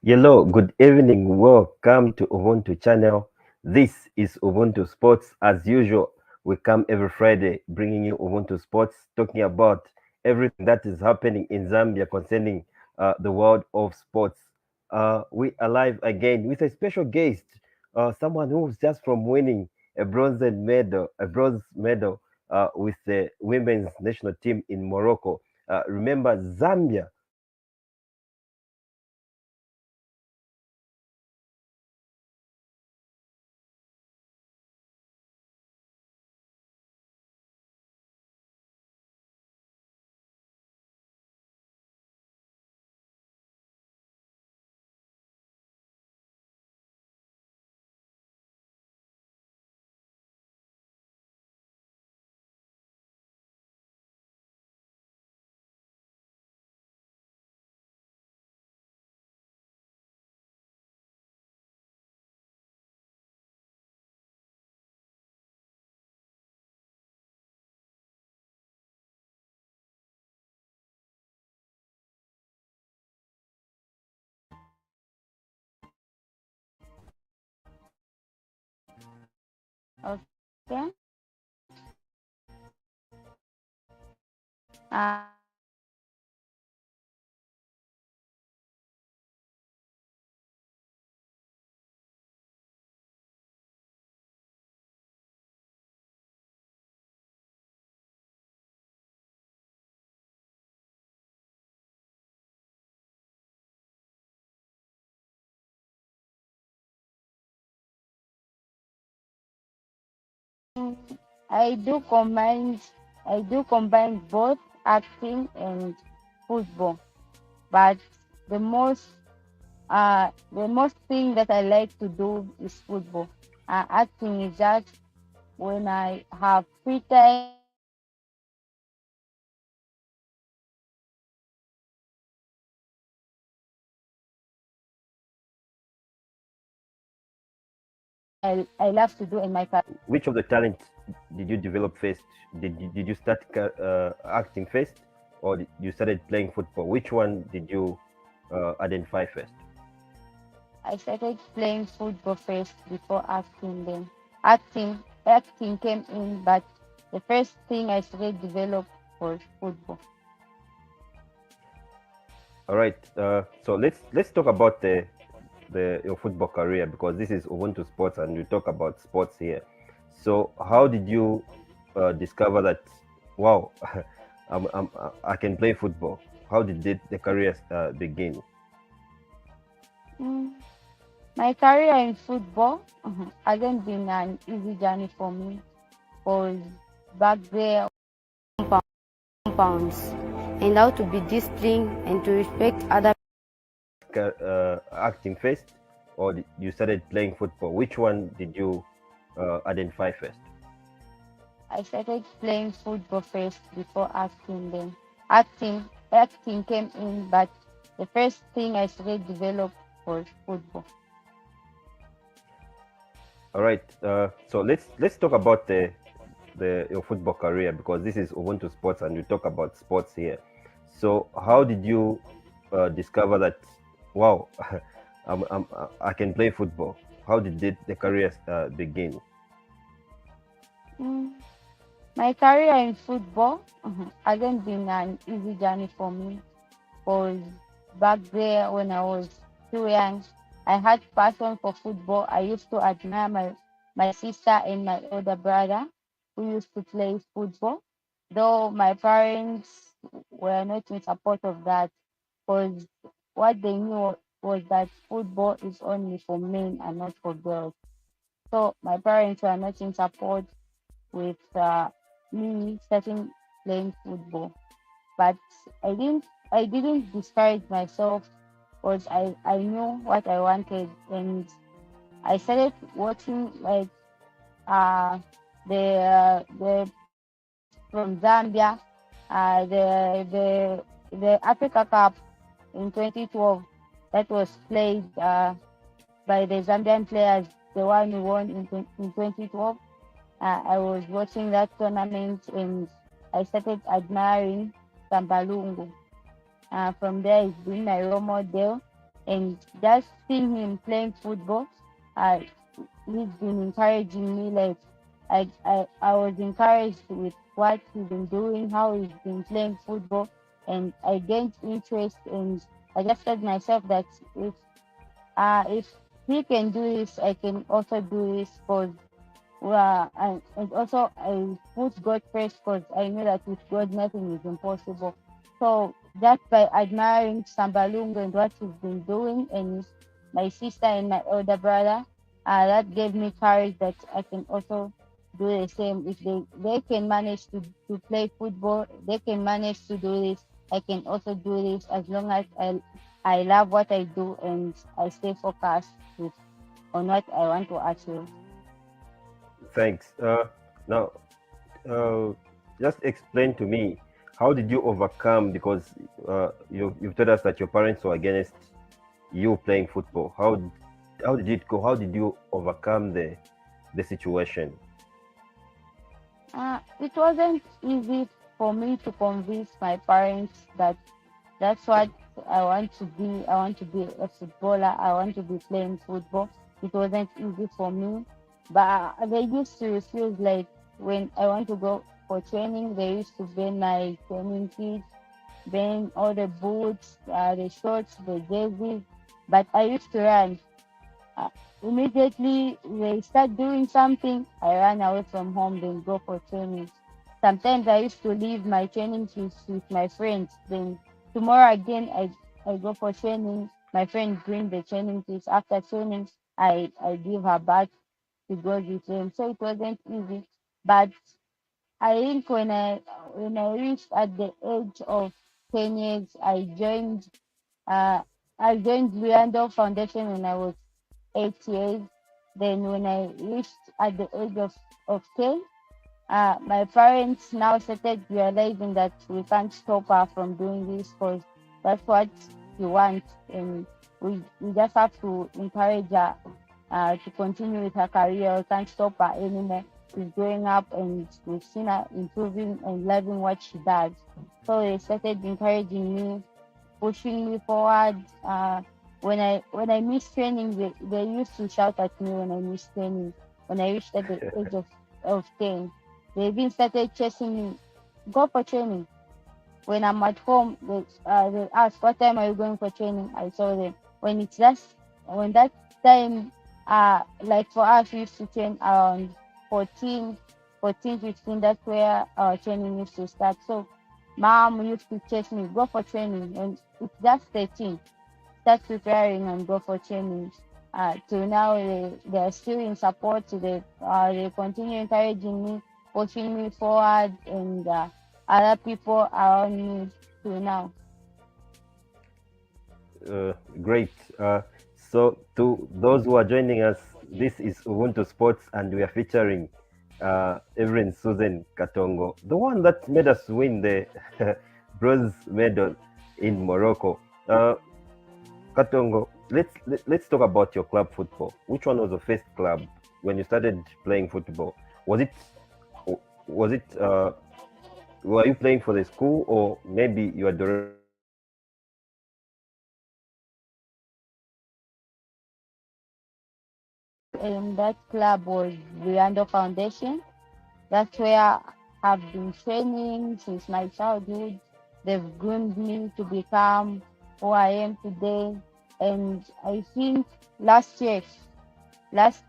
Hello, good evening. Welcome to Ubuntu channel. This is Ubuntu Sports. As usual, we come every Friday bringing you Ubuntu Sports, talking about everything that is happening in Zambia concerning the world of sports. We are live again with a special guest, someone who's just from winning a bronze medal with the women's national team in Morocco. Remember, Zambia Okay. I do combine I do combine both acting and football, but the most the most thing that I like to do is football. Acting is just when I have free time. I love to do in my career. which of the talent did you develop first? Did you start acting first, or you started playing football? Which one did you identify first? I started playing football first before acting. Then acting came in, but the first thing I started develop was football. All right. So let's talk about the your football career, because this is Ubuntu Sports and we talk about sports here. So how did you discover that? Wow, I can play football. How did the career begin? Mm. My career in football hasn't been an easy journey for me because back there compounds and how to be disciplined and to respect other. Acting first, or you started playing football? Which one did you identify first? I started playing football first before acting. Then acting came in, but the first thing I started develop was football. All right. So let's talk about the your football career, because this is Ubuntu Sports and we talk about sports here. So how did you discover that? Wow, I can play football. How did the career begin? Mm. My career in football hasn't been an easy journey for me because back there when I was too young, I had passion for football. I used to admire my sister and my older brother who used to play football, though my parents were not in support of that because what they knew was that football is only for men and not for girls. So my parents were not in support with me starting playing football. But I didn't discourage myself because I knew what I wanted, and I started watching like uh the from Zambia, the Africa Cup in 2012 that was played by the Zambian players, the one who won in 2012. I was watching that tournament and I started admiring Sambalungu. From there, he's been my role model. And just seeing him playing football, uh, he's been encouraging me. Like I was encouraged with what he's been doing, how he's been playing football, and I gained interest. And I just said myself that if he can do this, I can also do this. Cause and also I put God first because I know that with God nothing is impossible. So just by admiring Sambalunga and what he's been doing, and my sister and my older brother, that gave me courage that I can also do the same. If they can manage to play football, they can manage to do this. I can also do this as long as I love what I do and I stay focused with on what I want to achieve. Thanks. Now, uh, just explain to me, how did you overcome? Because you've told us that your parents were against you playing football. How did it go? How did you overcome the situation? It wasn't easy for me to convince my parents that that's what I want to be. I want to be a footballer. I want to be playing football. It wasn't easy for me, but they used to refuse. Like when I want to go for training, they used to ban my training kits, ban all the boots, the shorts, the jerseys. But I used to run. Uh, Immediately they start doing something, I run away from home, then go for training. Sometimes I used to leave my training with my friends. Then tomorrow again, I go for training. My friend bring the training piece. After training, I give her back to go with them. So it wasn't easy. But I think when I reached at the age of 10 years, uh I joined Leander Foundation when I was 8 years. Then when I reached at the age of 10, my parents now started realizing that we can't stop her from doing this because that's what she wants. And we just have to encourage her to continue with her career. We can't stop her anymore. She's growing up and we've seen her improving and loving what she does. So they started encouraging me, pushing me forward. When I miss training, they used to shout at me when I miss training. When I reached at the age of 10, they even started chasing me. Go for training. When I'm at home, they ask, "What time are you going for training?" I tell them. When that time, like for us, we used to train around 14, 14, 15. That's where our training used to start. So, mom used to chase me, go for training, and it's just 13, start preparing and go for training. Till now, they are still in support. They continue encouraging me, pushing me forward, and other people around me till now. Great. So, to those who are joining us, this is Ubuntu Sports, and we are featuring Evelyn Susan Katongo, the one that made us win the bronze medal in Morocco. Katongo, let's talk about your club football. Which one was the first club when you started playing football? Was it were you playing for the school, or maybe you are directly playing for the club? And that club was Briando Foundation. That's where I've been training since my childhood. They've groomed me to become who I am today. And I think last year, that's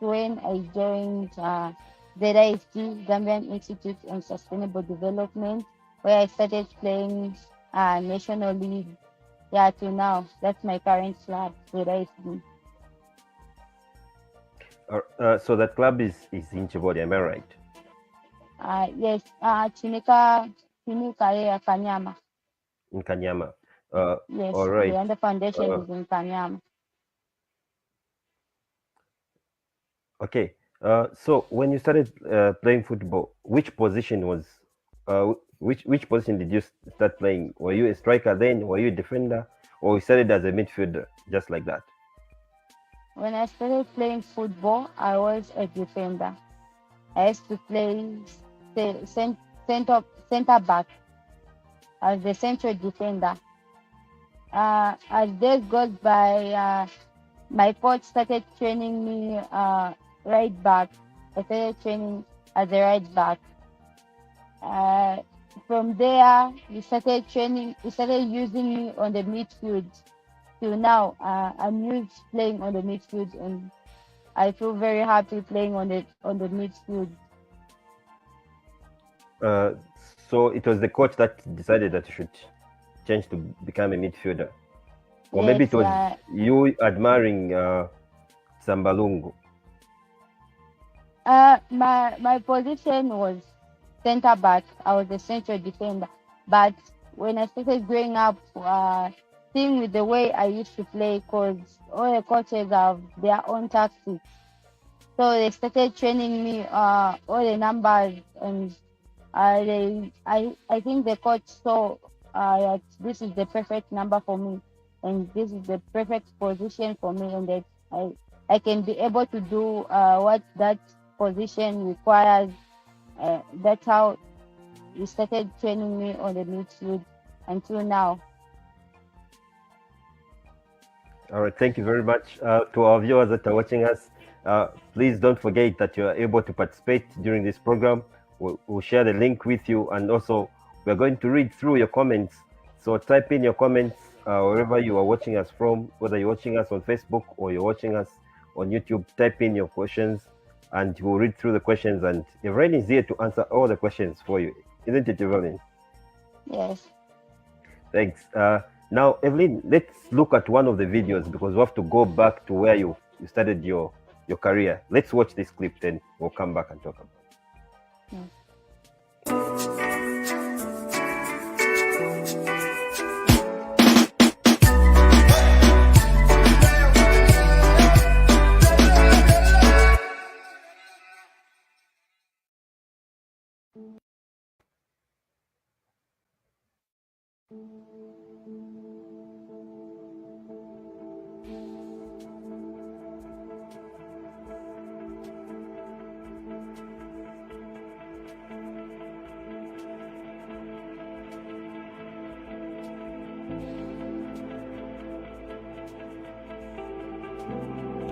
when I joined ZISD, Zambian Institute on Sustainable Development, where I started playing National League. Yeah, to now. That's my current club, ZISD. So that club is in Chibodi, am I right? Yes, Chinika ya Kanyama. In Kanyama. All Yes, the right. under foundation Uh, is in Kanyama. okay. So when you started playing football, which position did you start playing? Were you a striker then? Were you a defender, or you started as a midfielder, just like that? When I started playing football, I was a defender. I used to play center back as the central defender. As days goes by, my coach started training me right back. I started training as a right back. Uh, from there, we started training. We started using me on the midfield. Till now, I'm used playing on the midfield, and I feel very happy playing on the midfield. Uh, so it was the coach that decided that you should change to become a midfielder, or maybe it Yes, was you admiring Sambalungu. my position was center back. I was a central defender. But when I started growing up, seeing with the way I used to play, because all the coaches have their own tactics, so they started training me all the numbers, and I think the coach saw that this is the perfect number for me, and this is the perfect position for me, and that I can be able to do what that position requires. That's how he started training me on the midfield until now. All right, thank you very much to our viewers that are watching us. Please don't forget that you are able to participate during this program. We'll share the link with you, and also we're going to read through your comments. So type in your comments wherever you are watching us from, whether you're watching us on Facebook or you're watching us on YouTube. Type in your questions, and we'll read through the questions. And Evelyn is here to answer all the questions for you, isn't it, Evelyn? Yes. Thanks. Now, Evelyn, let's look at one of the videos because we have to go back to where you started your career. Let's watch this clip, then we'll come back and talk about it. Mm.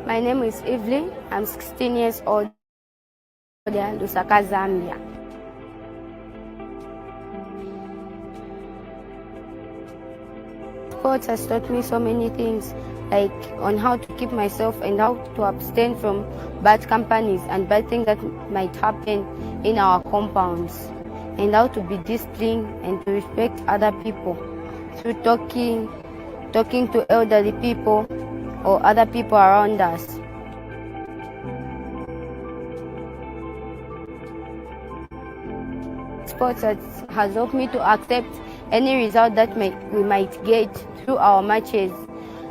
My name is Evelyn. I'm 16 years old in Lusaka, Zambia. Sports has taught me so many things, like on how to keep myself and how to abstain from bad companies and bad things that might happen in our compounds, and how to be disciplined and to respect other people through talking to elderly people or other people around us. Sports has helped me to accept any result that we might get through our matches.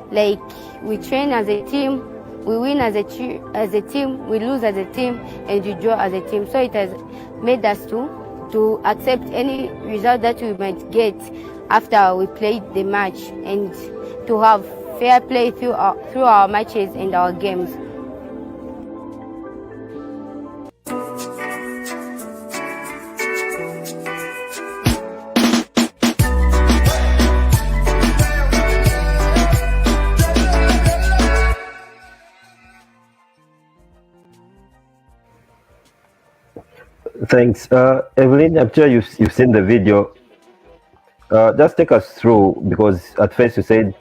Like, we train as a team, we win as a team, we lose as a team, and we draw as a team. So it has made us to accept any result that we might get after we played the match, and to have fair play through our matches and our games. Thanks, Evelyn. I'm sure you've seen the video. Just take us through, because at first you said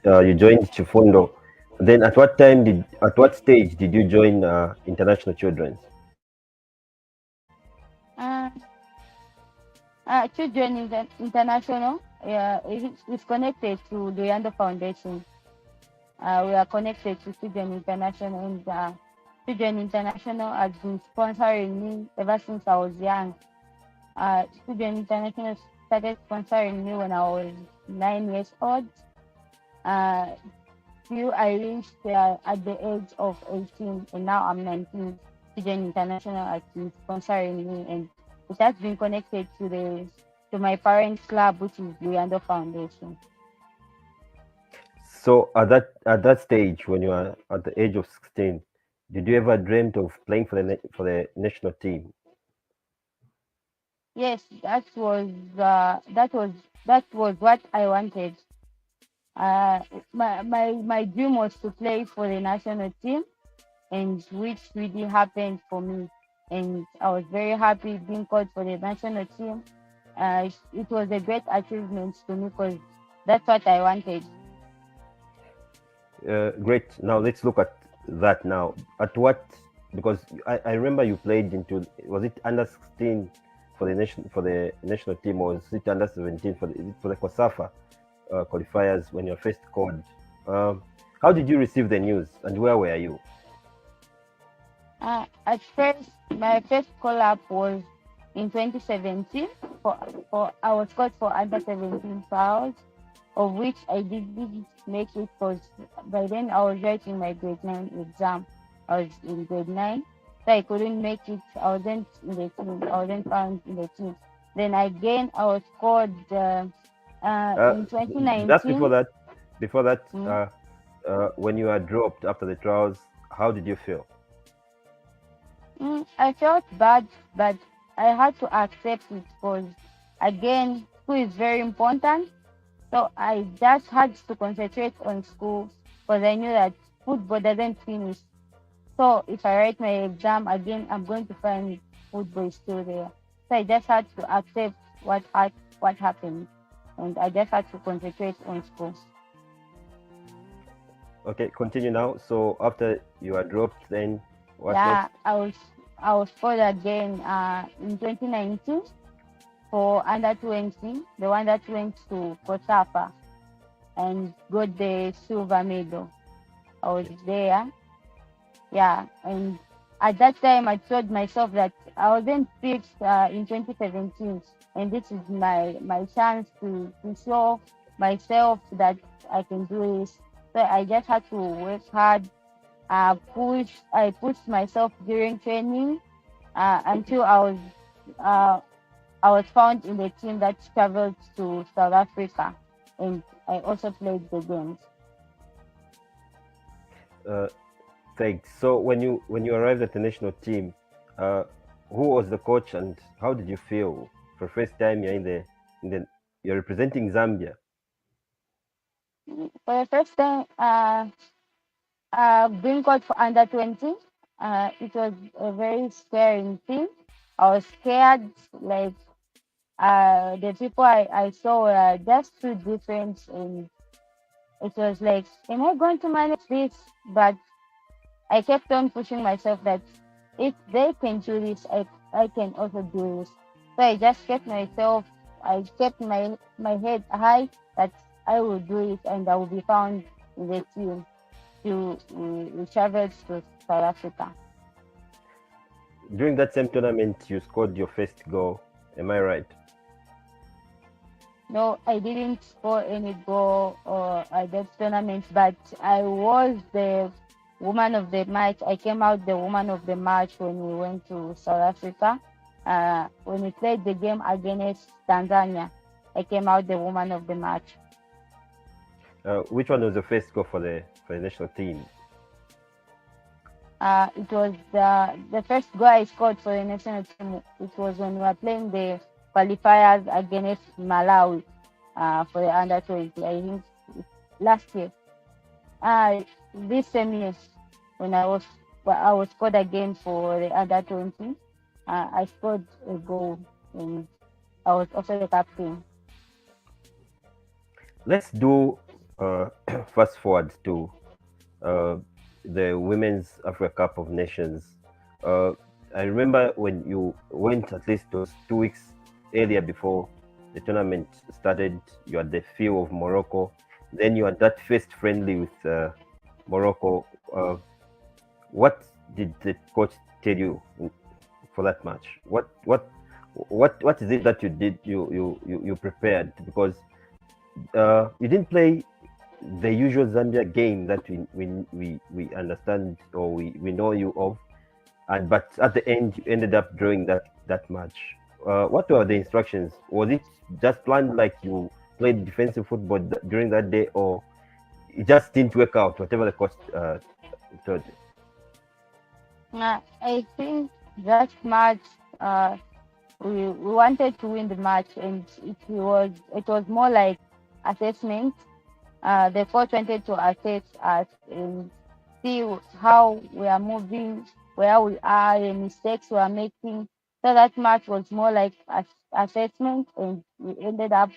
you joined Chifundo. Then at what stage did you join International Children's? Children International is connected to the Yando Foundation. We are connected to Children International, and Children International has been sponsoring me ever since I was young. Children International started sponsoring me when I was 9 years old. Till I reached at the age of 18, and now I'm 19. Children International has been sponsoring me, and it has been connected to my parents' club, which is the Yando Foundation. So at that stage, when you are at the age of 16, did you ever dreamt of playing for the national team? Yes, that was what I wanted. Uh, my dream was to play for the national team, and which really happened for me. And I was very happy being called for the national team. It was a great achievement to me because that's what I wanted. Great. Now let's look at that now. At what? Because I remember you played into, was it under 16 for the national team, or was it under 17 for the COSAFA qualifiers when you were first called? How did you receive the news, and where were you? At first, my first call up was in 2017. For I was called for under 17 trials, of which I didn't make it because by then I was writing my grade 9 exam. I was in grade 9, so I couldn't make it. I wasn't in the team. I wasn't found in the team. Then again, I was called in 2019. Just before that, Mm. when you were dropped after the trials, how did you feel? I felt bad, but I had to accept it because, again, school is very important. So I just had to concentrate on school because I knew that football doesn't finish. So if I write my exam again, I'm going to find football is still there. So I just had to accept what happened, and I just had to concentrate on school. Okay, continue now. So after you were dropped, then what Yeah, next? I was called again in 2019 for under 20, the one that went to COSAFA and got the silver medal. I was there. Yeah, and at that time I told myself that I wasn't fixed in 2017, and this is my chance to show myself that I can do this. So I just had to work hard. I pushed myself during training until uh, I was found in the team that traveled to South Africa, and I also played the games. Uh, Thanks. So when you arrived at the national team, uh, who was the coach, and how did you feel for the first time you're representing Zambia? For the first time, being called for under 20, it was a very scary thing. I was scared, like the people I saw were just too different, and it was like, am I going to manage this? But I kept on pushing myself that if they can do this, I can also do this. So I just I kept my head high that I will do it and I will be found in the team to we traveled to South Africa. During that same tournament, you scored your first goal. Am I right? No, I didn't score any goal or at that tournament, but I was the woman of the match. I came out the woman of the match when we went to South Africa. When we played the game against Tanzania, I came out the woman of the match. Which one was the first goal for the national team? It was the first goal I scored for the national team. It was when we were playing the qualifiers against Malawi for the under 20. I think last year. This same year when I was scored again for the under 20. I scored a goal and I was also the captain. Let's do fast forward to the Women's Africa Cup of Nations. I remember when you went at least those 2 weeks earlier before the tournament started, you had the feel of Morocco. Then you had that first friendly with Morocco. What did the coach tell you for that match? What is it that you did? You prepared, because you didn't play the usual Zambia game that we understand or we know you of, but at the end you ended up drawing that match. What were the instructions? Was it just planned like you played defensive football during that day, or it just didn't work out, whatever the coach told you? I think that match we wanted to win the match, and it was more like assessment. the coach wanted to assess us and see how we are moving, where we are, the mistakes we are making. So that match was more like assessment, and we ended up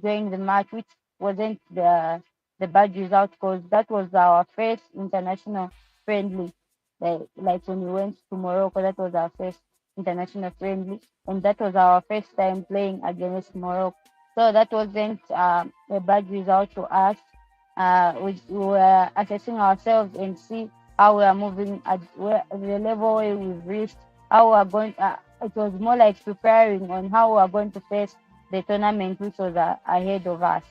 doing the match, which wasn't the bad result because that was our first international friendly. Like when we went to Morocco, that was our first international friendly, and that was our first time playing against Morocco. So that wasn't a bad result to us. We were assessing ourselves and see how we are moving at the level where we've reached, how we are going. It was more like preparing on how we are going to face the tournament, which was ahead of us.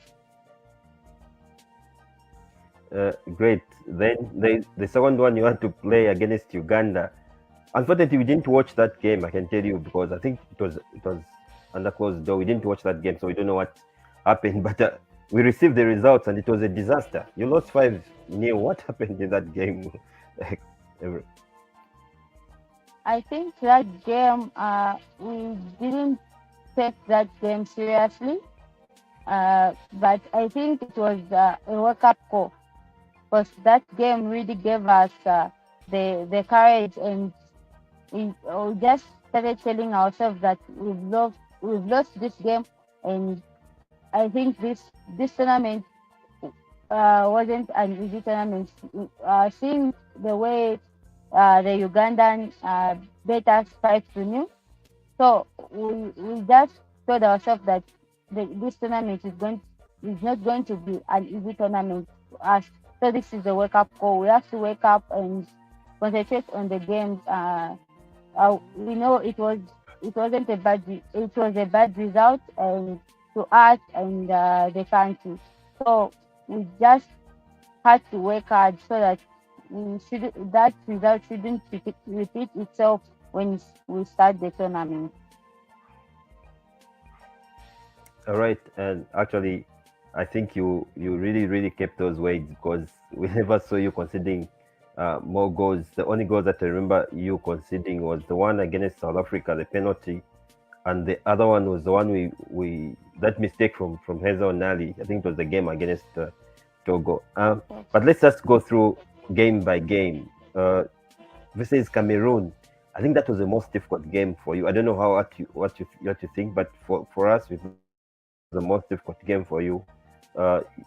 Great. Then the second one you want to play against Uganda. Unfortunately, we didn't watch that game. I can tell you because I think it was under closed door. We didn't watch that game, so we don't know what happened. But we received the results, and it was a disaster. You lost 5-0. What happened in that game? I think that game, we didn't take that game seriously, but I think it was a wake-up call because that game really gave us the courage, and we just started telling ourselves that we've lost this game, and I think this tournament wasn't an easy tournament. Seeing the way the Ugandan beat us 5-0, so we just told ourselves that this tournament is not going to be an easy tournament to us. So this is a wake up call. We have to wake up and concentrate on the games. We know it was a bad result and to us and the country. So we just had to work hard so that that result shouldn't repeat itself when we start the tournament. All right, and actually, I think you really kept those weights because we never saw you conceding more goals. The only goal that I remember you conceding was the one against South Africa, the penalty, and the other one was the one we that mistake from Hazel Nali. I think it was the game against Togo. But let's just go through game by game. Versus Cameroon, I think that was the most difficult game for you. I don't know what you think, but for us, it was the most difficult game for you.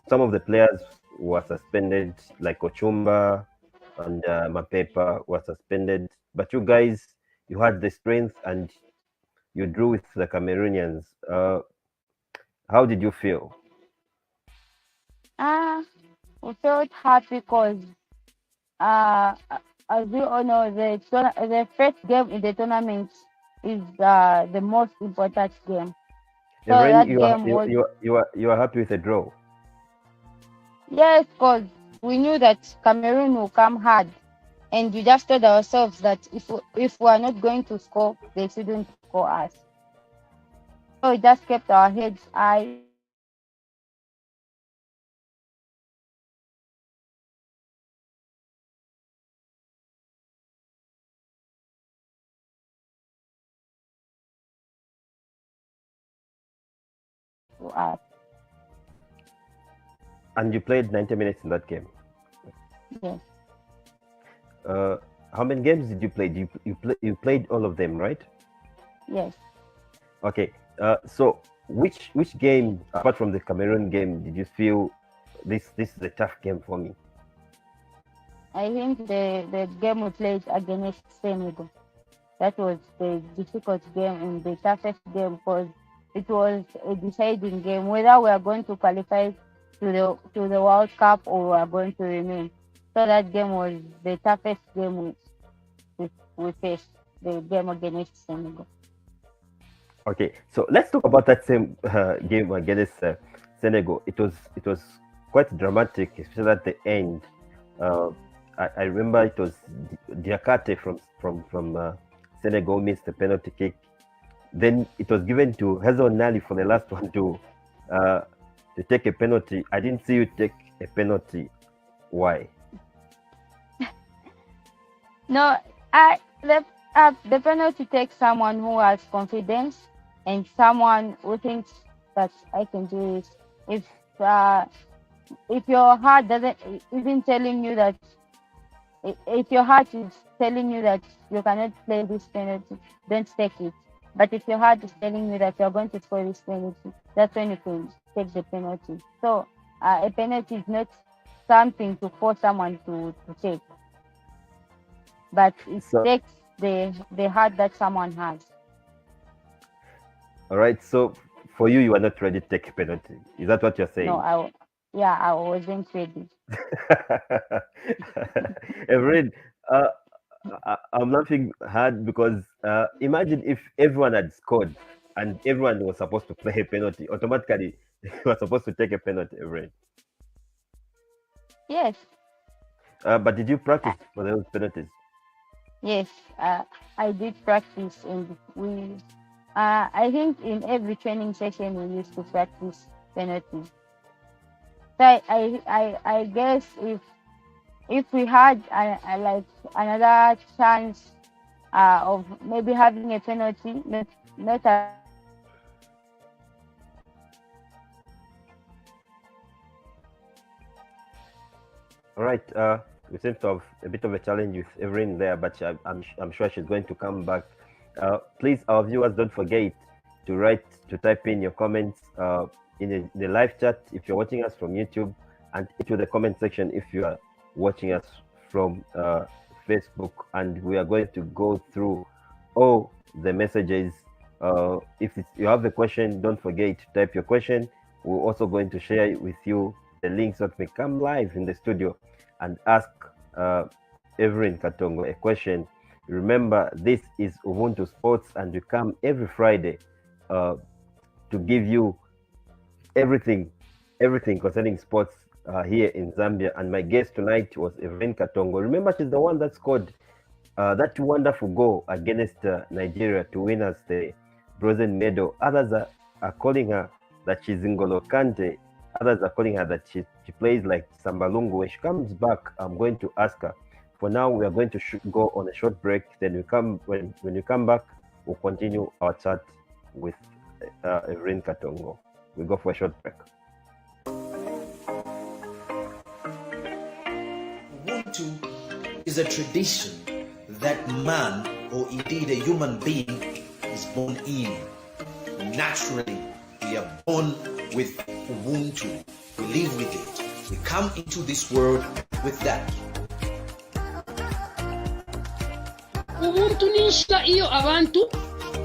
Some of the players were suspended, like Ochumba and Mapepa were suspended, but you guys, you had the strength and you drew with the Cameroonians. How did you feel? We felt happy because uh, as we all know, the first game in the tournament is the most important game. So Even that you are game you, was, you are happy with the draw. yes, because we knew that Cameroon will come hard, and we just told ourselves that if we are not going to score, they shouldn't score us. So we just kept our heads high. To us. And you played 90 minutes in that game. Yes, Uh, how many games did you play? You played all of them, right? yes. Okay. So which game apart from the Cameroon game did you feel this is a tough game for me? I think the game we played against Senegal, that was the difficult game and the toughest game because it was a deciding game whether we are going to qualify to the World Cup or we are going to remain. So that game was the toughest game we faced, the game against Senegal. Okay. So let's talk about that same game against Senegal. It was quite dramatic, especially at the end. Uh, I remember it was Diakate from Senegal missed the penalty kick. Then it was given to Hazel Nali for the last one to take a penalty. I didn't see you take a penalty. Why? No, the penalty takes someone who has confidence and someone who thinks that I can do it. If if your heart isn't telling you that, if your heart is telling you that you cannot play this penalty, don't take it. But if your heart is telling you that you're going to score this penalty, that's when you can take the penalty. So a penalty is not something to force someone to take, but it takes the heart that someone has. All right. So for you, you are not ready to take a penalty. Is that what you're saying? No, I wasn't ready. Evelyn, I'm laughing hard because imagine if everyone had scored and everyone was supposed to play a penalty, automatically you were supposed to take a penalty, Evelyn. Yes. But did you practice for those penalties? Yes, I did practice, and I think in every training session we used to practice penalties. So I guess if we had like another chance of maybe having a penalty, not All right. We seem to have a bit of a challenge with Evelyn there, but I'm sure she's going to come back. Please, our viewers, don't forget to type in your comments in the live chat if you're watching us from YouTube, and into the comment section if you are watching us from Facebook. And we are going to go through all the messages. If you have a question, don't forget to type your question. We're also going to share with you the links that may come live in the studio and ask Evarine Katonga a question. Remember, this is Ubuntu Sports, and we come every Friday to give you everything concerning sports here in Zambia. And my guest tonight was Evarine Katonga. Remember, she's the one that scored that wonderful goal against Nigeria to win us the bronze medal. Others are calling her that she's N'Golo Kante. Others are calling her that she plays like Sambalungu. When she comes back, I'm going to ask her. For now, we are going to go on a short break. Then when we come back, we'll continue our chat with Evarine Katonga. We go for a short break. Ubuntu is a tradition that man, or indeed a human being, is born in. Naturally, we are born with Ubuntu. We live with it. We come into this world with that. Ubuntu ninshita iyo abantu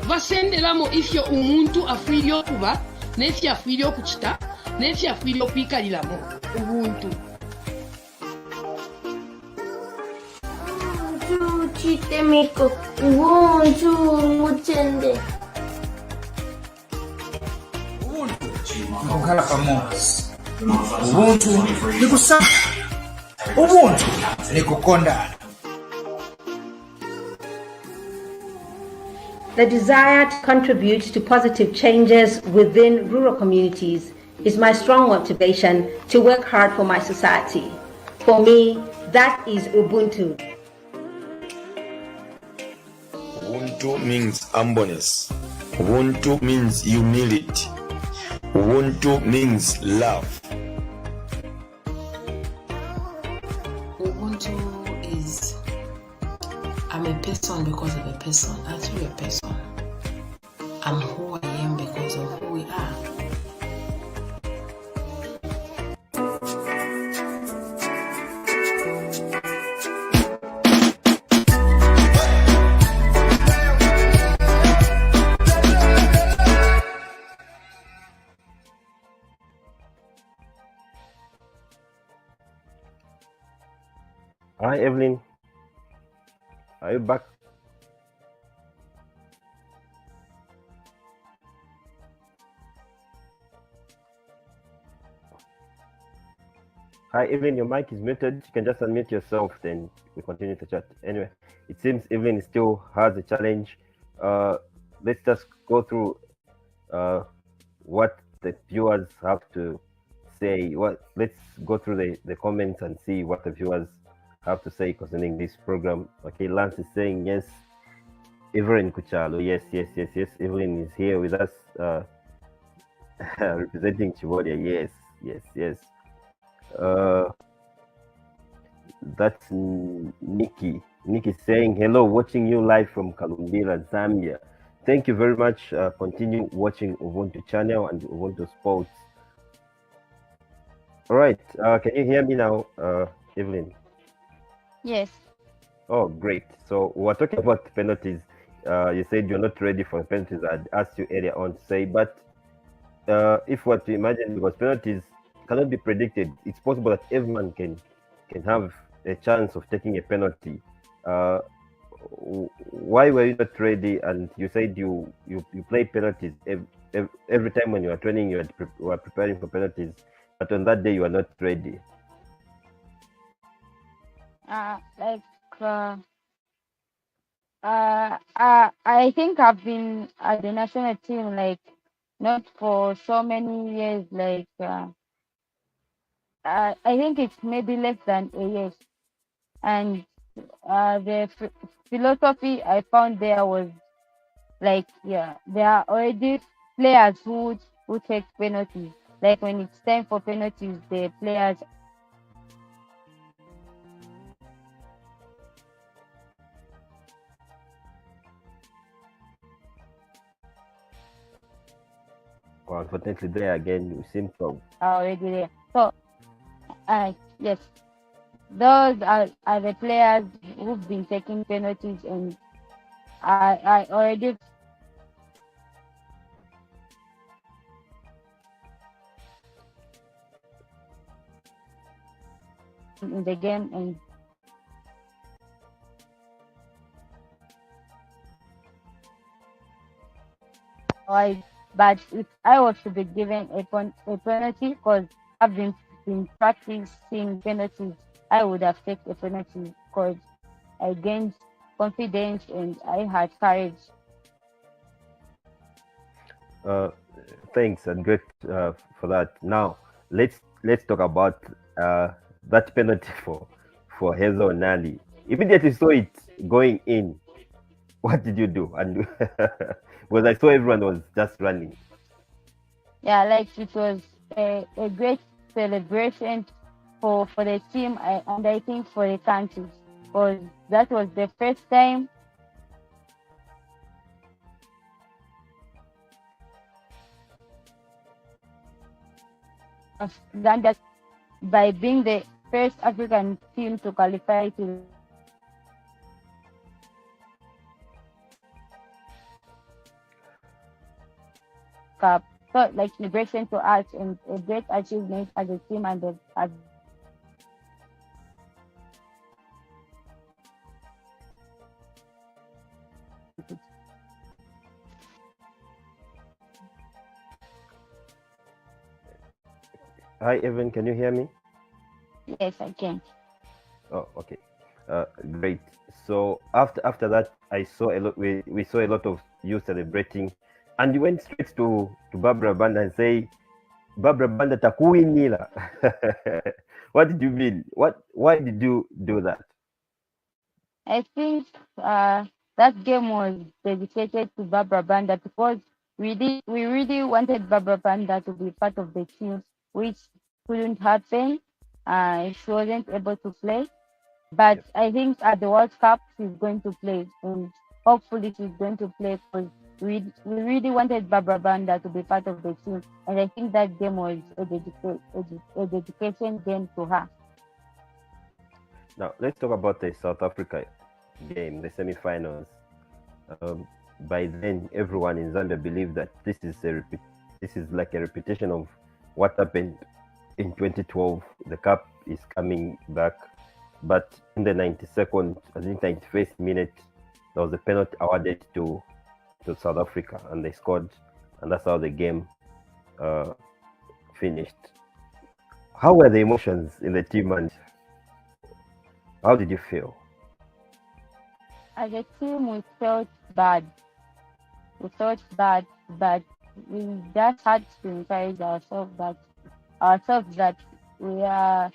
basenderamu ifyo umuntu afiirye okuba n'efyo afiirye okukita n'efyo afiirye okwikaliramu Ubuntu. Ubuntu chitemiko, Ubuntu mutende. Nkukhala pamoja. Ubuntu nikusana. Ubuntu nikukondana. The desire to contribute to positive changes within rural communities is my strong motivation to work hard for my society. For me, that is Ubuntu. Ubuntu means humbleness. Ubuntu means humility. Ubuntu means love. Ubuntu is I'm a person because of a person. I'm through a person. I'm who I am because of who we are. Hi, Evelyn. Are you back? Hi, Evelyn. Your mic is muted. You can just unmute yourself, then we continue to chat. Anyway, it seems Evelyn still has a challenge. Let's just go through what the viewers have to say. Let's go through the comments and see what the viewers have to say concerning this program. Okay, Lance is saying yes. Evelyn Kuchalo, yes. Evelyn is here with us, representing Chivodia. Yes. Uh, that's Nikki. Nikki saying hello, watching you live from Kalumbila, Zambia. Thank you very much. Continue watching Ubuntu channel and Ubuntu Sports. All right. Can you hear me now, Evelyn? Yes. Oh, great. So we're talking about penalties. You said you're not ready for penalties. I asked you earlier on to say, but if we're to imagine, because penalties cannot be predicted, it's possible that everyone can have a chance of taking a penalty. Uh, why were you not ready? And you said you play penalties every time when you are training, you are preparing for penalties, but on that day you are not ready. I think I've been at the national team like not for so many years. Like I think it's maybe less than a year. And the philosophy I found there was like, yeah, there are already players who take penalties. Like when it's time for penalties, the players Well, unfortunately, there again, you seem to. are already there. So, yes, those are the players who've been taking penalties, and I already in the game. And but if I was to be given a penalty, because I've been practicing penalties, I would have taken a penalty because I gained confidence and I had courage. Thanks and good for that. Now let's talk about that penalty for Hazel Nali. Immediately saw it going in. What did you do? And because I saw everyone was just running. Yeah, like it was a great celebration for the team and I think for the country, because that was the first time of Zambia by being the first African team to qualify to Cup. So like celebration to us and a great achievement as a team and as Hi, Evan. Can you hear me? yes, I can. Oh, okay. Great. So after that, I saw a lot. We saw a lot of you celebrating, and you went straight to Barbara Banda and say, "Barbara Banda takuwinila." What did you mean? Why did you do that? I think that game was dedicated to Barbara Banda because we really wanted Barbara Banda to be part of the team, which couldn't happen. She wasn't able to play, but I think at the World Cup she's going to play, and hopefully she's going to play because we really wanted Barbara Banda to be part of the team, and I think that game was a dedication game to her. Now let's talk about the South Africa game, the semi-finals. By then, everyone in Zambia believed that this is like a repetition of what happened in 2012. The cup is coming back, but in the 92nd, I think 91st minute, there was a penalty awarded to South Africa, and they scored, and that's how the game finished. How were the emotions in the team, and how did you feel? As a team, we felt bad. But we just had to encourage ourselves that we are.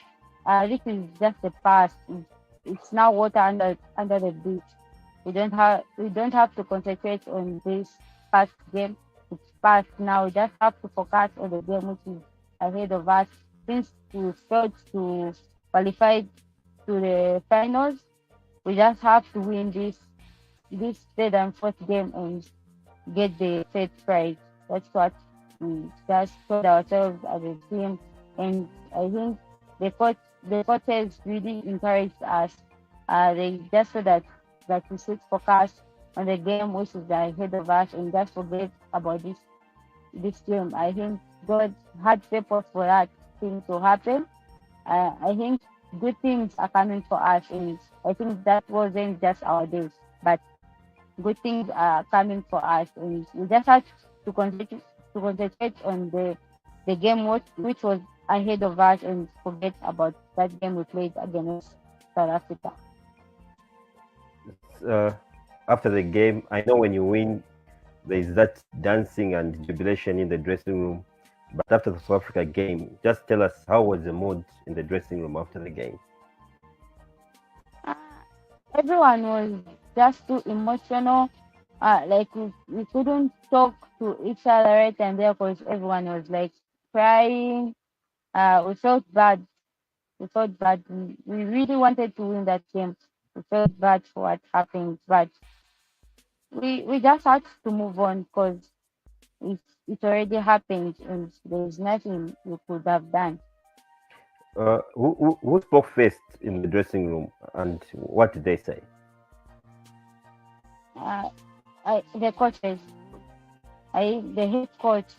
This is just the past. It's now water under the bridge. We don't have to concentrate on this past game. It's past now. We just have to focus on the game which is ahead of us since we failed to qualify to the finals, we just have to win this third and fourth game and get the third prize. That's what we just told ourselves as a team, and I think the coaches really encouraged us. They just said that we should focus on the game which is ahead of us and just forget about this game. I think God had purpose for that thing to happen. I think good things are coming for us, and I think that wasn't just our days, but good things are coming for us, and we just have to concentrate on the game which was ahead of us and forget about that game we played against South Africa. After the game, I know when you win, there is that dancing and jubilation in the dressing room. But after the South Africa game, just tell us, how was the mood in the dressing room after the game? Everyone was just too emotional. Like we couldn't talk to each other right and there because everyone was like crying. We felt bad. We felt bad. We really wanted to win that game. We felt bad for what happened, but we just had to move on because it already happened and there's nothing we could have done. Who spoke first in the dressing room, and what did they say? The coaches, the head coach,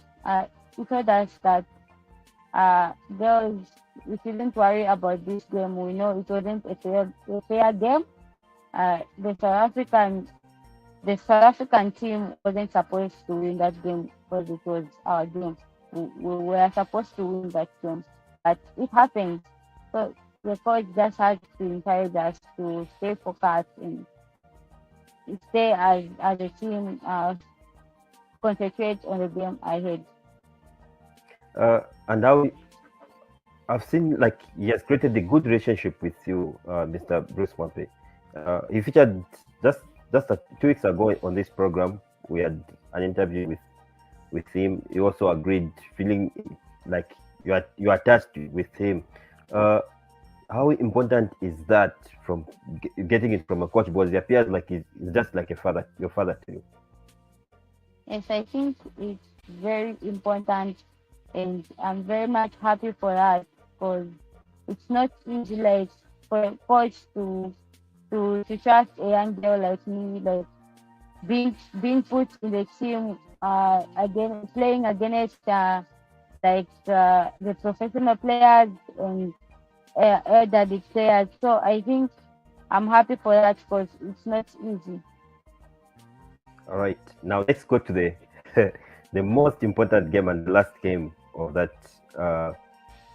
he told us that girls, we shouldn't worry about this game. We know it wasn't a fair game. The South African team wasn't supposed to win that game because it was our game. We were supposed to win that game, but it happened. So the coach just had to encourage us to stay focused and stay as a team, concentrate on the game ahead. And now I've seen like he has created a good relationship with you, Mr. Bruce Mwampe. He featured just 2 weeks ago on this program. We had an interview with him. He also agreed, feeling like you are attached with him. How important is that from getting it from a coach? Because it appears like he's just like your father to you. Yes, I think it's very important, and I'm very much happy for that because it's not easy like for a coach to trust a young girl like me, like being put in the team again, playing against the professional players and elderly players. So I think I'm happy for that because it's not easy. All right, now let's go to the the most important game and the last game of that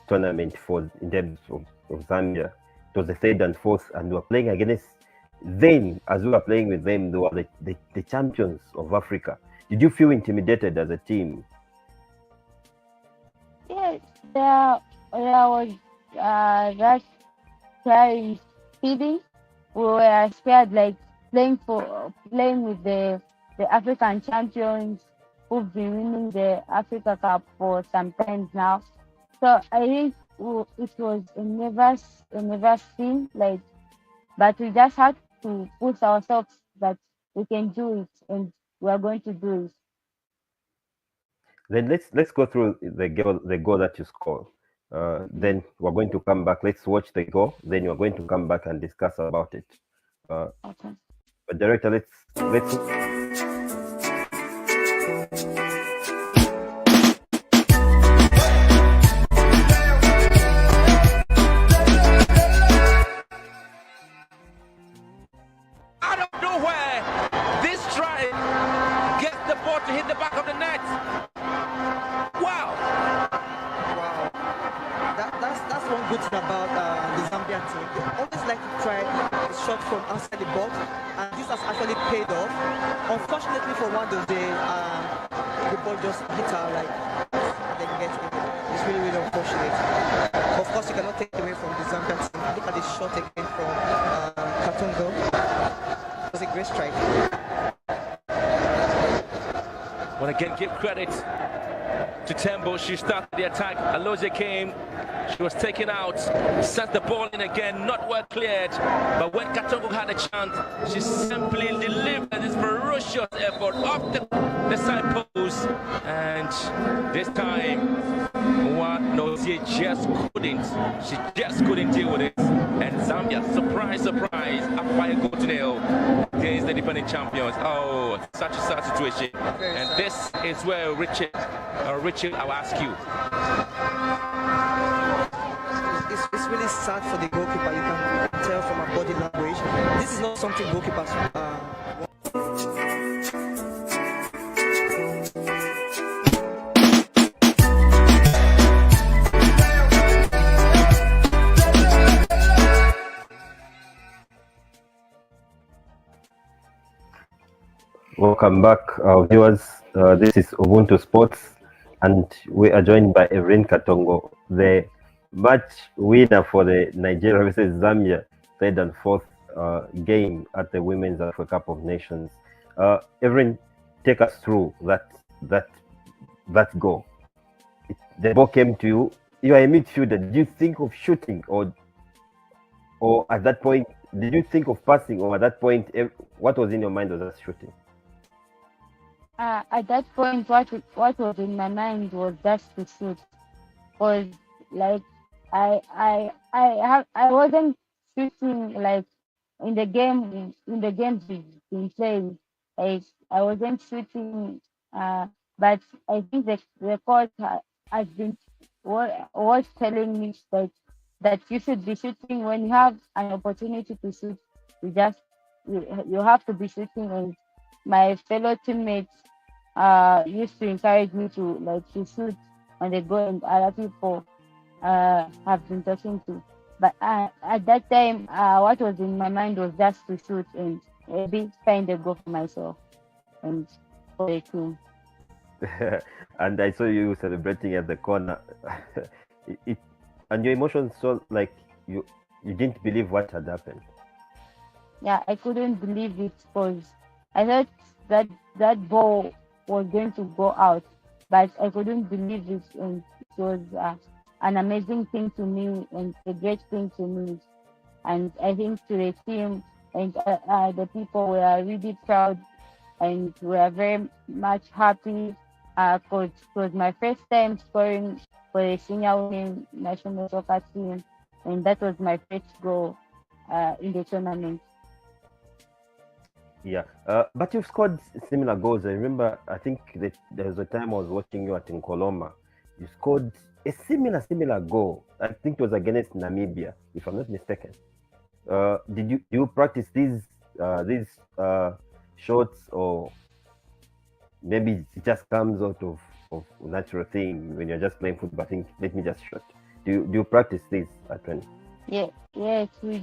tournament in terms of Zambia. It was the third and fourth, and we were playing against them. As we were playing with them, they were the champions of Africa. Did you feel intimidated as a team? Yes, there was that scary feeling. We were scared, like playing with the African champions who've been winning the Africa Cup for some time now. So I think it was a never seen, like, but we just had to push ourselves that we can do it and we are going to do it. Then let's go through the goal that you scored. Then we're going to come back. Let's watch the goal. Then you're going to come back and discuss about it. Okay. But director, let's. Unfortunately for one of those days, the ball just hit her like then get it. It's really, really unfortunate. Of course, you cannot take away from the Zambian team. Look at the shot again from KATONGA. It was a great strike. Well, again, give credit to Tembo. She started the attack. Aloje came She was taken out, sent the ball in again, not well cleared. But when Katonga had a chance, she simply delivered this ferocious effort off the side post. And this time, she just couldn't. She just couldn't deal with it. And Zambia, surprise, surprise, up by a goal to nil against the defending champions. Oh, such a sad situation. And this is where Richard, I'll ask you. It's really sad for the goalkeeper. You can tell from her body language. This is not something goalkeepers Welcome back, our viewers. This is Ubuntu Sports, and we are joined by EVARINE Katonga, the match winner for the Nigeria versus Zambia third and fourth game at the Women's Africa Cup of Nations. EVARINE, take us through that goal. The ball came to you. You are a midfielder. Did you think of shooting, or at that point, did you think of passing, or at that point, what was in your mind was just shooting? At that point, what was in my mind was just to shoot. Was like I wasn't shooting like in the games we've been playing. Like I wasn't shooting, but I think the coach has been was telling me that you should be shooting when you have an opportunity to shoot. You have to be shooting, and my fellow teammates used to encourage me to shoot on the goal, and other people have been talking to. But at that time, what was in my mind was just to shoot and maybe find a goal for myself and for the team. And I saw you celebrating at the corner. And your emotions, so like you didn't believe what had happened. Yeah, I couldn't believe it because I thought that ball was going to go out, but I couldn't believe it, and it was an amazing thing to me and a great thing to me. And I think to the team and the people were really proud, and we are very much happy because it was my first time scoring for the senior women national soccer team, and that was my first goal in the tournament. Yeah, but you've scored similar goals. I remember, I think that there was a time I was watching you at Nkoloma. You scored a similar goal. I think it was against Namibia, if I'm not mistaken. Do you practice these shots, or maybe it just comes out of natural thing when you're just playing football? I think, let me just shoot. Do you practice this at training? Yes, we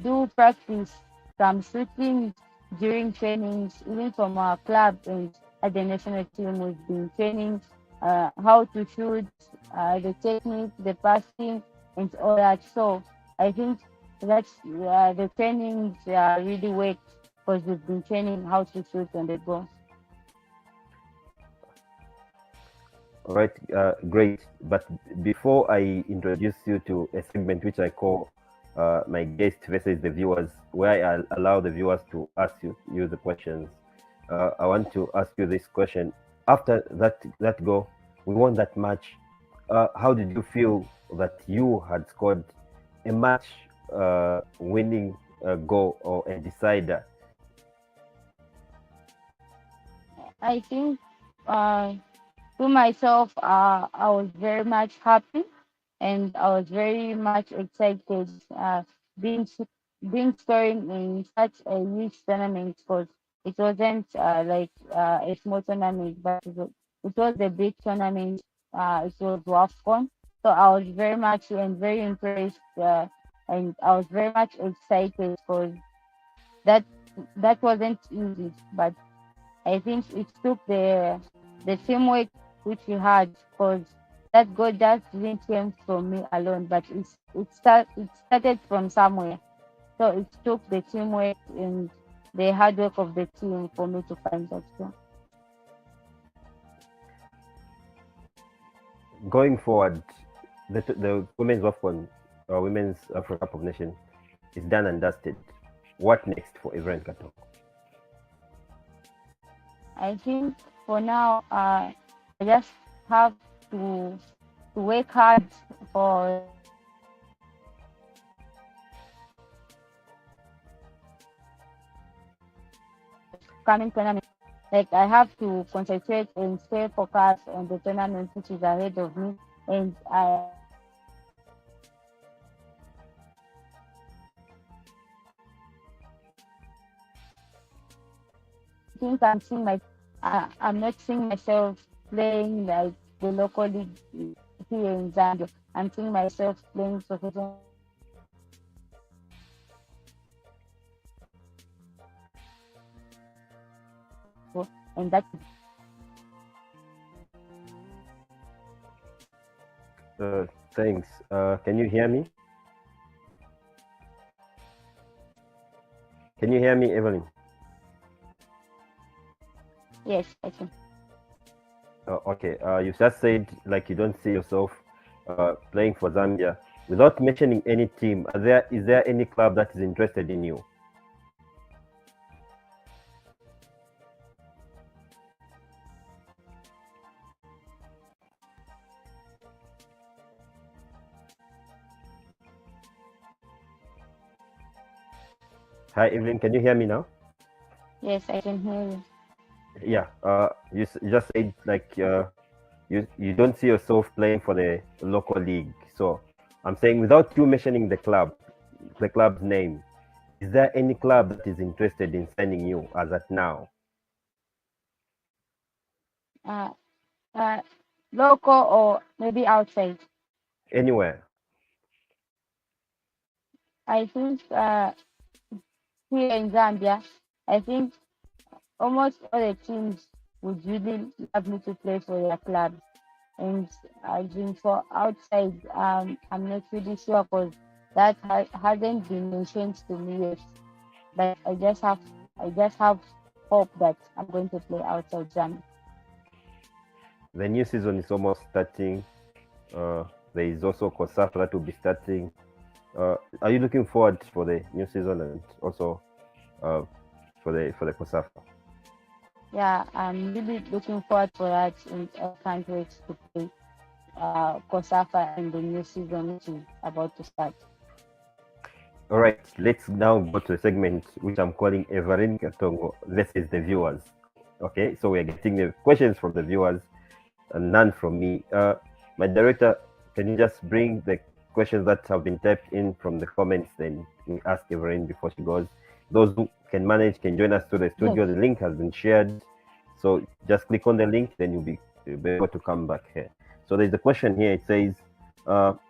do practice some shooting during trainings, even from our club and at the national team. We've been training how to shoot, the technique, the passing, and all that. So I think that's the trainings really worked because we've been training how to shoot on the goal. All right, great. But before I introduce you to a segment which I call my guest versus the viewers, where I allow the viewers to ask you the questions, I want to ask you this question. After that goal, we won that match. How did you feel that you had scored a match winning goal or a decider? I think to myself, I was very much happy, and I was very much excited being scoring in such a huge tournament, because it wasn't like a small tournament, but it was a big tournament. It was WAFCON, so I was very much and very impressed, and I was very much excited because that wasn't easy, but I think it took the teamwork which we had, because that goal just didn't come from me alone, but it started from somewhere. So it took the teamwork and the hard work of the team for me to find that goal. Going forward, the women's WAFCON, women's Africa Cup of Nations is done and dusted. What next for EVARINE KATONGA? I think for now, I just have to work hard for coming tournament. Like I have to concentrate and stay focused on the tournament which is ahead of me, and I think I'm not seeing myself playing like the local league here in Zambia. I'm seeing myself playing professional. And that. Thanks. Can you hear me? Can you hear me, Evelyn? Yes, I can. Okay. You just said like you don't see yourself playing for Zambia. Without mentioning any team, is there any club that is interested in you? Hi, Evelyn. Can you hear me now? Yes, I can hear you. Yeah. You just said like you don't see yourself playing for the local league. So I'm saying without you mentioning the club's name, is there any club that is interested in signing you as at now? Local or maybe outside? Anywhere. I think here in Zambia, I think almost all the teams would really love me to play for their club. And I think for outside, I'm not really sure because that hasn't been mentioned to me yet. But I just have hope that I'm going to play outside Zambia. The new season is almost starting. There is also COSAFA that will be starting. Are you looking forward for the new season and also for the COSAFA? Yeah, I'm really looking forward for that, and I can't wait to play COSAFA and the new season which is about to start. All right, let's now go to a segment which I'm calling EVARINE KATONGA. This is the viewers. Okay, so we're getting the questions from the viewers and none from me. My director, can you just bring the questions that have been typed in from the comments, then we ask EVARINE before she goes. Those who can manage can join us to the studio. The link has been shared, so just click on the link, then you'll be able to come back here. So there's a question here. It says,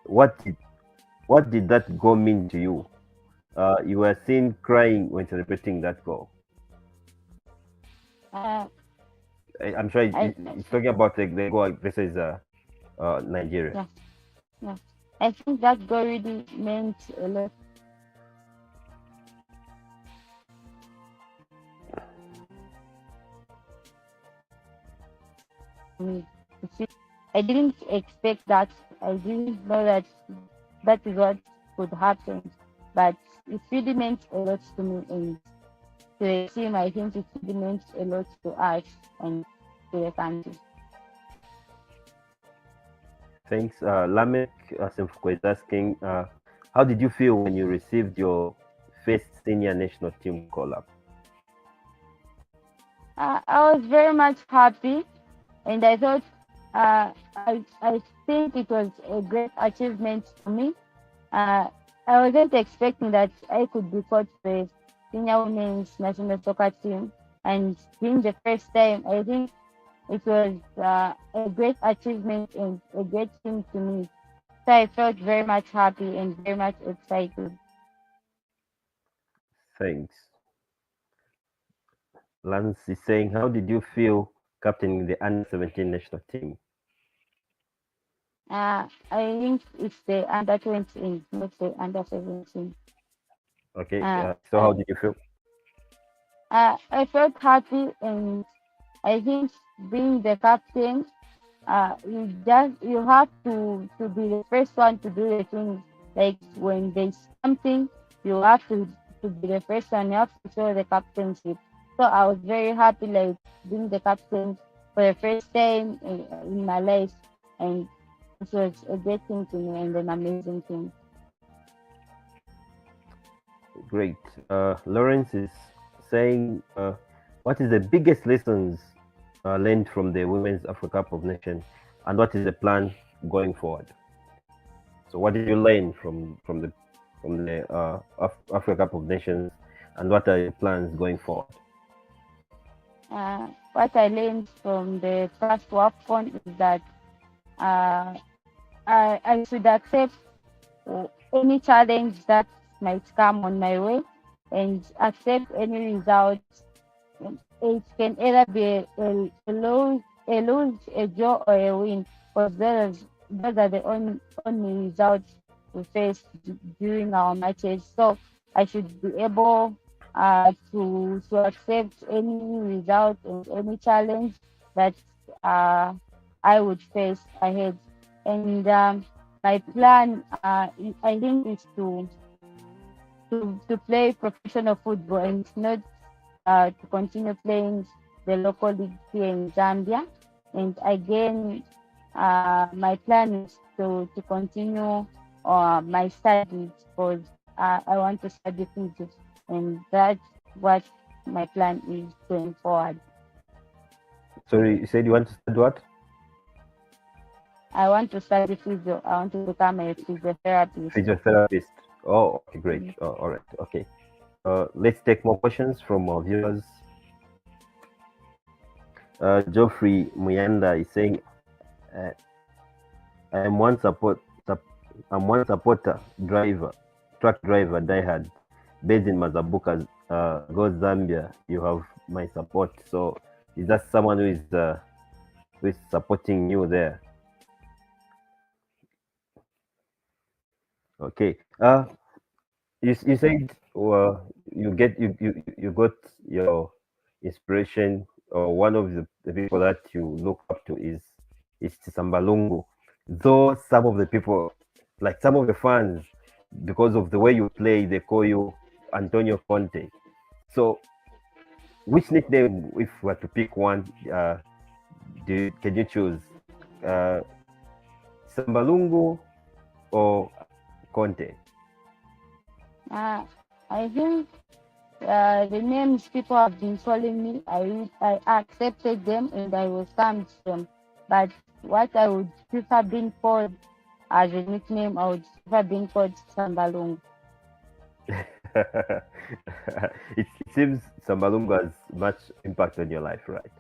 what did that goal mean to you? You were seen crying when celebrating that goal. I'm sure it's talking about the goal versus Nigeria. Yeah. I think that goal really meant a lot. I didn't expect that. I didn't know that is what could happen. But it really meant a lot to me, and to the team, I think it really meant a lot to us and to the country. Thanks. Lamek Asimfuko is asking, how did you feel when you received your first senior national team call-up? I was very much happy, and I thought I think it was a great achievement for me. I wasn't expecting that I could be called the senior women's national soccer team, and being the first time, I think it was a great achievement and a great thing to me. So I felt very much happy and very much excited. Thanks. Lance is saying, how did you feel captaining the under-17 national team? I think it's the under-20, not the under-17. Okay, so how did you feel? I felt happy, and I think being the captain you have to be the first one to do the things. Like when there's something, you have to be the first one. You have to show the captainship. So I was very happy, like being the captain for the first time in my life, and it was a great thing to me and an amazing thing. Great. Lawrence is saying, what is the biggest lessons learned from the Women's Africa Cup of Nations, and what is the plan going forward? So, what did you learn from the Africa Cup of Nations, and what are your plans going forward? What I learned from the first WAFCON is that I should accept any challenge that might come on my way and accept any result. It can either be a lose, a draw, or a win, because those are the only results we face during our matches. So I should be able to accept any result and any challenge that I would face ahead. And my plan, I think, is to play professional football and not to continue playing the local league here in Zambia. And again, my plan is to continue my studies, because I want to study physics, and that's what my plan is going forward. Sorry, you said you want to study what? I want to study physio. I want to become a physiotherapist. Physiotherapist. Oh, okay, great. All right, okay. Let's take more questions from our viewers. Geoffrey Muyanda is saying, I'm one supporter truck driver, diehard, based in Mazabuka, go Zambia. You have my support. So is that someone who is supporting you there? Okay. You said you got your inspiration, or one of the people that you look up to is Tisambalungu. Though some of the people, like some of the fans, because of the way you play, they call you Antonio Conte. So, which nickname, if we were to pick one, can you choose? Sambalungu or Conte? I think the names people have been calling me, I accepted them and I will stand them. But what I would prefer being called as a nickname, I would prefer being called Sambalungu. It seems Sambalungu has much impact on your life, right?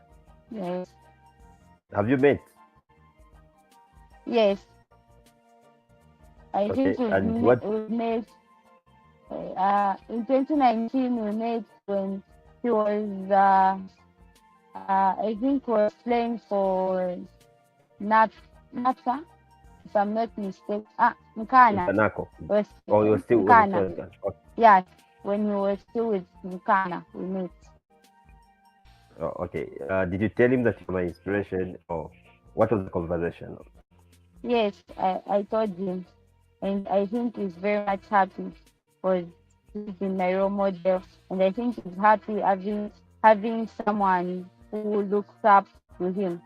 Yes. Have you met? Yes. I think Okay, and we met in 2019. We met when he was, I think, was playing for NAPSA, if I'm not mistaken. Nkana. Kanako. Was, Oh, you're still Nkana. with okay. Yes, when you were still with Nkana, we met. Oh, okay. Did you tell him that you're my inspiration, or what was the conversation? Yes, I told him, and I think he's very much happy because he's been my role model, and I think he's happy having someone who looks up to him.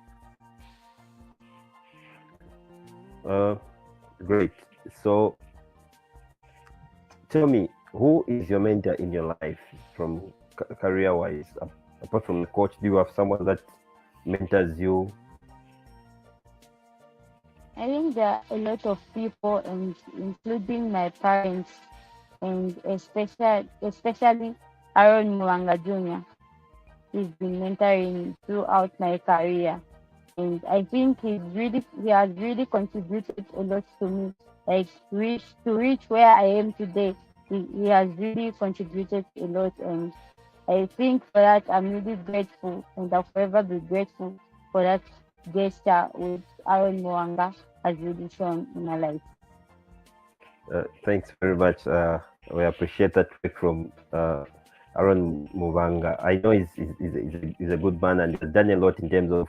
Great. So, tell me, who is your mentor in your life, from career-wise? Apart from the coach, do you have someone that mentors you? I think there are a lot of people, and including my parents, and especially Aaron Mwanga Jr. He's been mentoring throughout my career, and I think he has really contributed a lot to me. Like to reach where I am today, he has really contributed a lot, and I think for that I'm really grateful, and I'll forever be grateful for that gesture with Aaron Mwanga has really shown in my life. Thanks very much. We appreciate that work from Aaron Mwanga. I know he's a good man and he's done a lot in terms of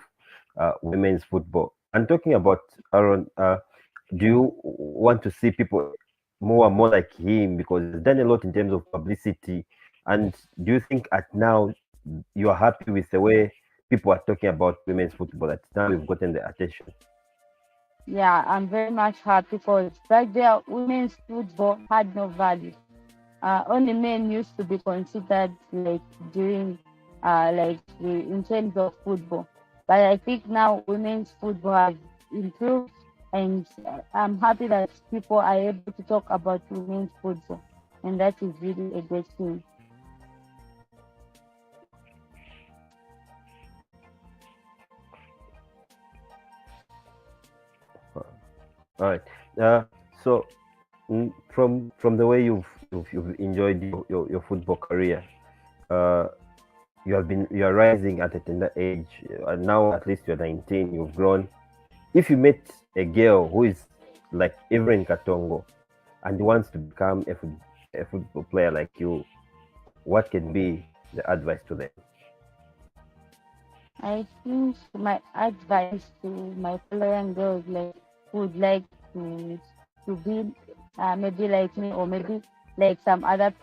women's football. And talking about Aaron, do you want to see people more and more like him, because he's done a lot in terms of publicity? And do you think at now you are happy with the way people are talking about women's football, that now we've gotten the attention? Yeah, I'm very much happy because back there, women's football had no value. Only men used to be considered like doing in terms of football. But I think now women's football has improved, and I'm happy that people are able to talk about women's football, and that is really a great thing. All right. So from the way you've enjoyed your football career, you are rising at a tender age, and now at least you're 19. You've grown. If you met a girl who is like EVARINE Katongo and wants to become a football player like you, what can be the advice to them? I think my advice to my fellow young girls would like to be maybe like me, or maybe like some other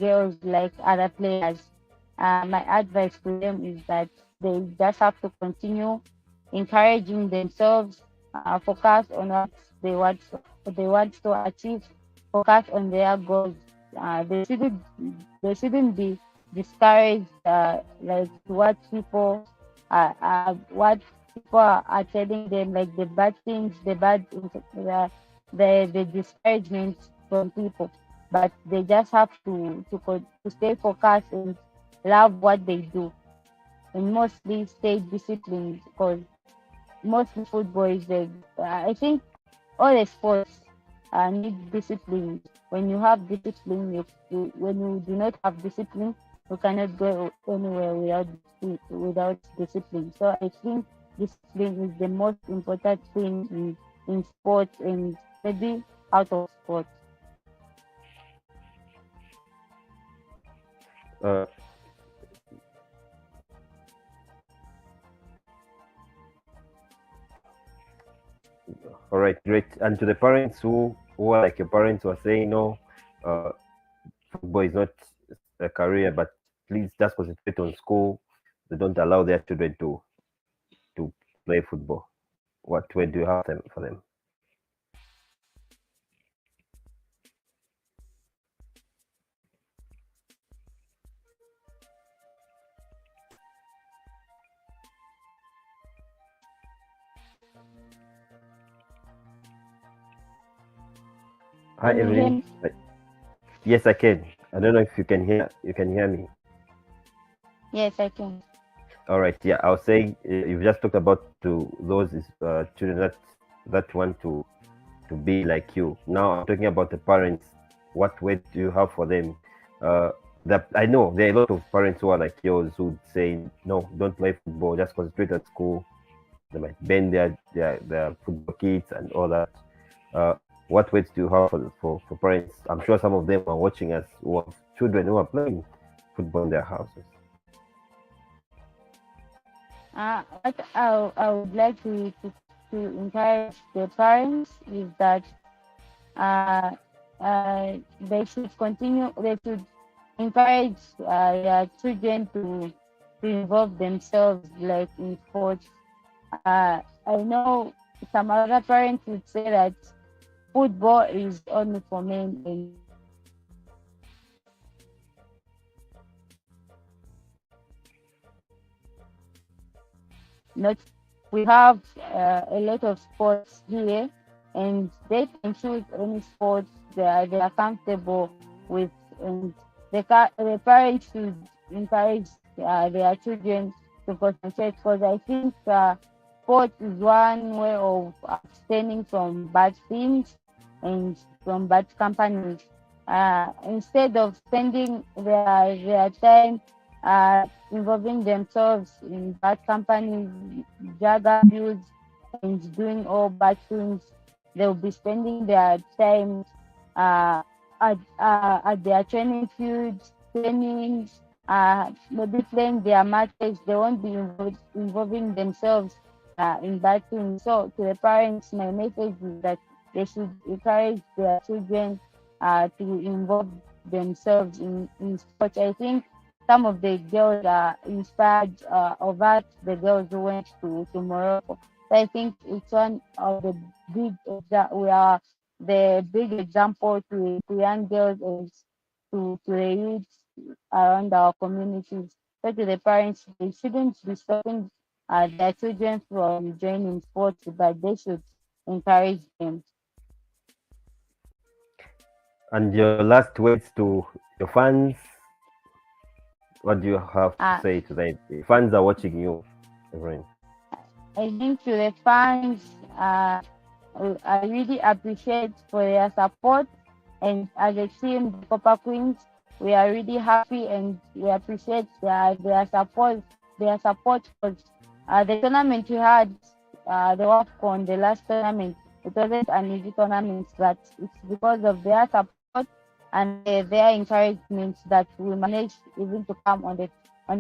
girls, like other players. My advice to them is that they just have to continue encouraging themselves, focus on what they want to achieve, focus on their goals. They shouldn't be discouraged, like what people are telling them, like the bad things, the discouragement from people. But they just have to stay focused and love what they do, and mostly stay disciplined, because mostly football is I think all the sports need discipline. When you have discipline, when you do not have discipline, you cannot go anywhere without discipline. So I think discipline is the most important thing in sports, and maybe out of sports. All right, great. And to the parents who are like your parents, who are saying no, football is not a career, but please just concentrate on school. They don't allow their children to play football. What way do you have for them? Hi, Evelyn. Yes, I can. I don't know if you can hear me. Yes, I can. All right. Yeah, I was saying you've just talked about to those children that want to be like you. Now I'm talking about the parents. What way do you have for them? That I know there are a lot of parents who are like yours who would say, no, don't play football, just concentrate at school. They might bend their football kits and all that. What ways do you have for parents? I'm sure some of them are watching us who have children who are playing football in their houses. What I would like to encourage the parents is that they should continue. They should encourage their children to involve themselves like in sports. I know some other parents would say that football is only for men, and not. We have a lot of sports here, and they can choose any sports they are comfortable with, and the parents should encourage their children to concentrate, because I think sport is one way of abstaining from bad things and from bad companies. Instead of spending their time involving themselves in bad companies, drug abuse, and doing all bad things, they'll be spending their time at their training fields, maybe playing their matches. They won't be involving themselves in bad things. So to the parents, my message is that they should encourage their children to involve themselves in sports. I think some of the girls are inspired of that, the girls who went to Morocco. So I think it's one of the we are the big example to young girls and to the youth around our communities. So to the parents, they shouldn't be stopping their children from joining sports, but they should encourage them. And your last words to your fans, what do you have to say to them? The fans are watching you, Evarine. I think to the fans, I really appreciate for their support, and as a team, the Copper Queens, we are really happy and we appreciate their support. Their support was the tournament we had, the WAFCON, the last tournament. It wasn't an easy tournament, but it's because of their support and their encouragement that we managed even to come on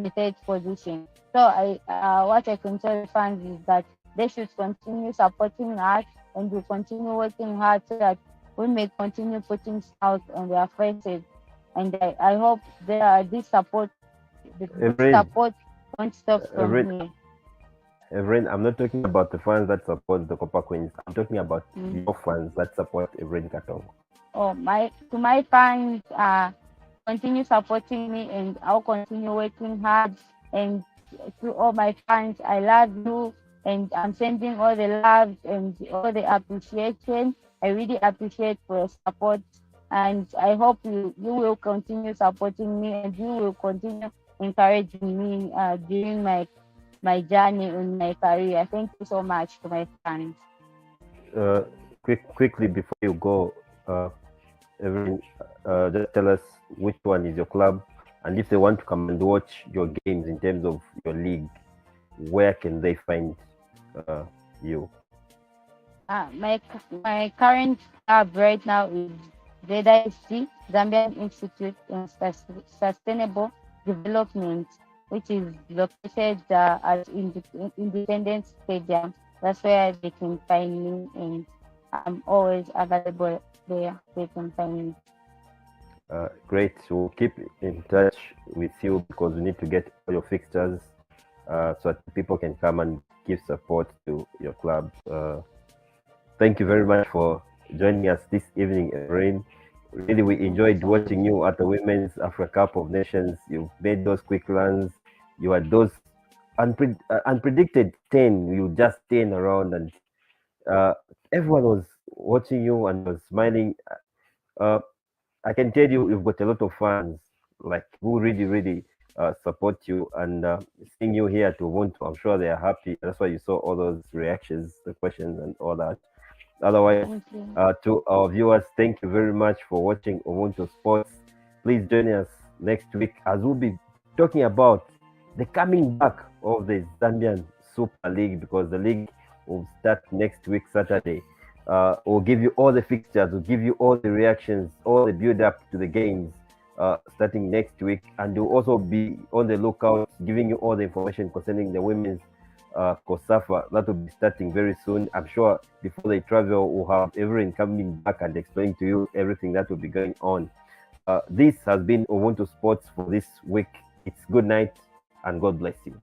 the third position. So what I can tell the fans is that they should continue supporting us and we continue working hard so that we may continue putting smiles on their faces. And I hope this support won't stop from here. Evarine, I'm not talking about the fans that support the Copper Queens. I'm talking about your fans that support Evarine Katonga. Oh, to my fans, continue supporting me and I'll continue working hard. And to all my fans, I love you and I'm sending all the love and all the appreciation. I really appreciate for your support and I hope you will continue supporting me and you will continue encouraging me during my journey in my career. Thank you so much to my fans. Quickly before you go, Evarine, just tell us which one is your club, and if they want to come and watch your games in terms of your league, where can they find you? My current club right now is ZIC, Zambian Institute in Sustainable Development, which is located at Independence Stadium. That's where they can find me, and I'm always available there. They can find me. Great. We'll keep in touch with you because we need to get all your fixtures so that people can come and give support to your club. Thank you very much for joining us this evening, Evarine. Really, we enjoyed watching you at the Women's Africa Cup of Nations. You made those quick runs. You had those unpredicted 10. You just 10 around, and everyone was watching you and was smiling. I can tell you, you've got a lot of fans like who really support you, and seeing you here to Ubuntu, I'm sure they are happy. That's why you saw all those reactions, the questions, and all that. Otherwise, to our viewers, thank you very much for watching Ubuntu Sports. Please join us next week as we'll be talking about the coming back of the Zambian Super League, because the league will start next week, Saturday. We'll give you all the fixtures, we'll give you all the reactions, all the build up to the games starting next week. And we'll also be on the lookout, giving you all the information concerning the women's COSAFA. That will be starting very soon. I'm sure before they travel, we'll have Evarine coming back and explaining to you everything that will be going on. This has been Ubuntu Sports for this week. It's good night and God bless you.